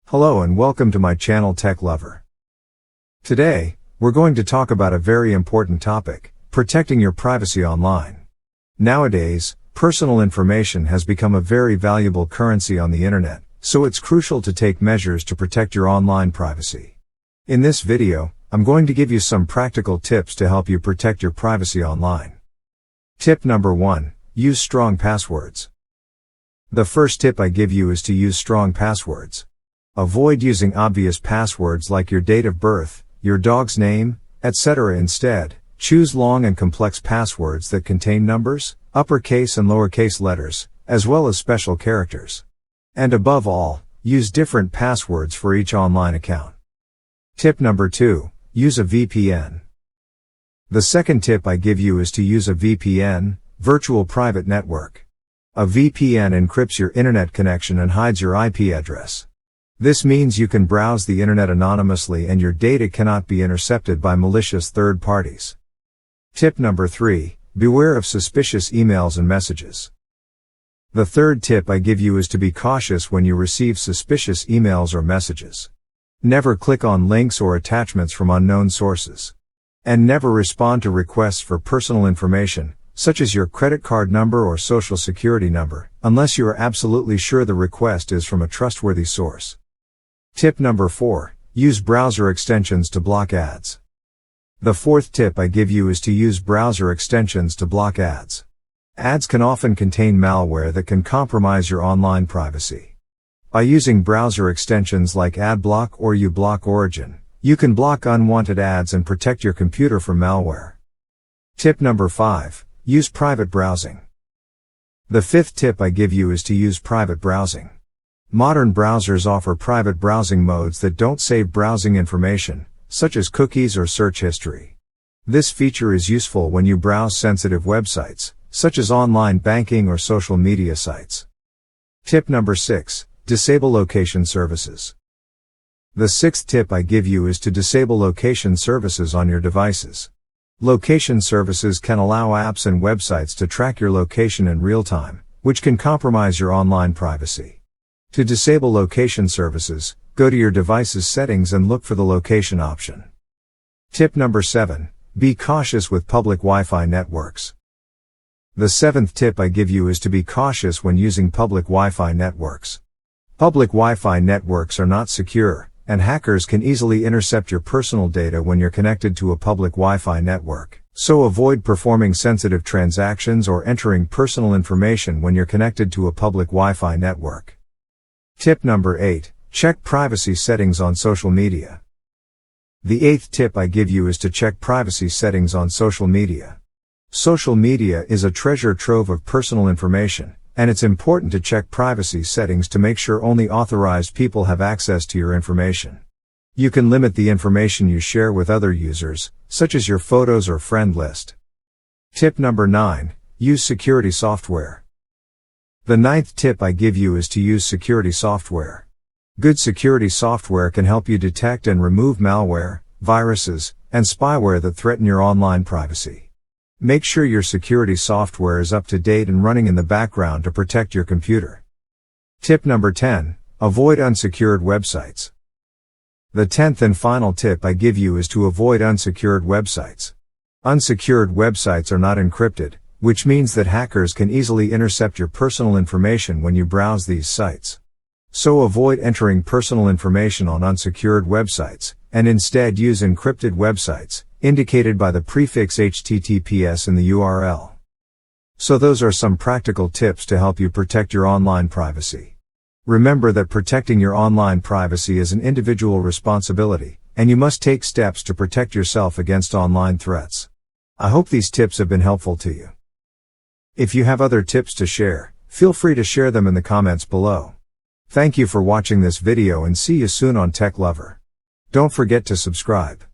Hello and welcome to my channel Tech Lover. Today, we're going to talk about a very important topic, protecting your privacy online. Nowadays, personal information has become a very valuable currency on the internet, so it's crucial to take measures to protect your online privacy. In this video, I'm going to give you some practical tips to help you protect your privacy online. Tip number 1, use strong passwords. The first tip I give you is to use strong passwords. Avoid using obvious passwords like your date of birth, your dog's name, etc. Instead, choose long and complex passwords that contain numbers, uppercase and lowercase letters, as well as special characters. And above all, use different passwords for each online account. Tip number 2, use a VPN. The second tip I give you is to use a VPN, virtual private network. A VPN encrypts your internet connection and hides your IP address. This means you can browse the internet anonymously and your data cannot be intercepted by malicious third parties. Tip number 3, beware of suspicious emails and messages. The third tip I give you is to be cautious when you receive suspicious emails or messages. Never click on links or attachments from unknown sources. And never respond to requests for personal information, such as your credit card number or social security number, unless you are absolutely sure the request is from a trustworthy source. Tip number 4, use browser extensions to block ads. The fourth tip I give you is to use browser extensions to block ads. Ads can often contain malware that can compromise your online privacy. By using browser extensions like AdBlock or uBlock Origin, you can block unwanted ads and protect your computer from malware. Tip number 5, use private browsing. The fifth tip I give you is to use private browsing. Modern browsers offer private browsing modes that don't save browsing information, such as cookies or search history. This feature is useful when you browse sensitive websites, such as online banking or social media sites. Tip number 6, disable location services. The sixth tip I give you is to disable location services on your devices. Location services can allow apps and websites to track your location in real time, which can compromise your online privacy. To disable location services, go to your device's settings and look for the location option. Tip number 7, be cautious with public Wi-Fi networks. The seventh tip I give you is to be cautious when using public Wi-Fi networks. Public Wi-Fi networks are not secure, and hackers can easily intercept your personal data when you're connected to a public Wi-Fi network. So avoid performing sensitive transactions or entering personal information when you're connected to a public Wi-Fi network. Tip number 8, check privacy settings on social media. The eighth tip I give you is to check privacy settings on social media. Social media is a treasure trove of personal information, and it's important to check privacy settings to make sure only authorized people have access to your information. You can limit the information you share with other users, such as your photos or friend list. Tip number 9, use security software. The ninth tip I give you is to use security software. Good security software can help you detect and remove malware, viruses, and spyware that threaten your online privacy. Make sure your security software is up to date and running in the background to protect your computer. Tip number 10, avoid unsecured websites. The 10th and final tip I give you is to avoid unsecured websites. Unsecured websites are not encrypted, which means that hackers can easily intercept your personal information when you browse these sites. So avoid entering personal information on unsecured websites, and instead use encrypted websites, indicated by the prefix HTTPS in the URL. So those are some practical tips to help you protect your online privacy. Remember that protecting your online privacy is an individual responsibility, and you must take steps to protect yourself against online threats. I hope these tips have been helpful to you. If you have other tips to share, feel free to share them in the comments below. Thank you for watching this video and see you soon on Tech Lover. Don't forget to subscribe.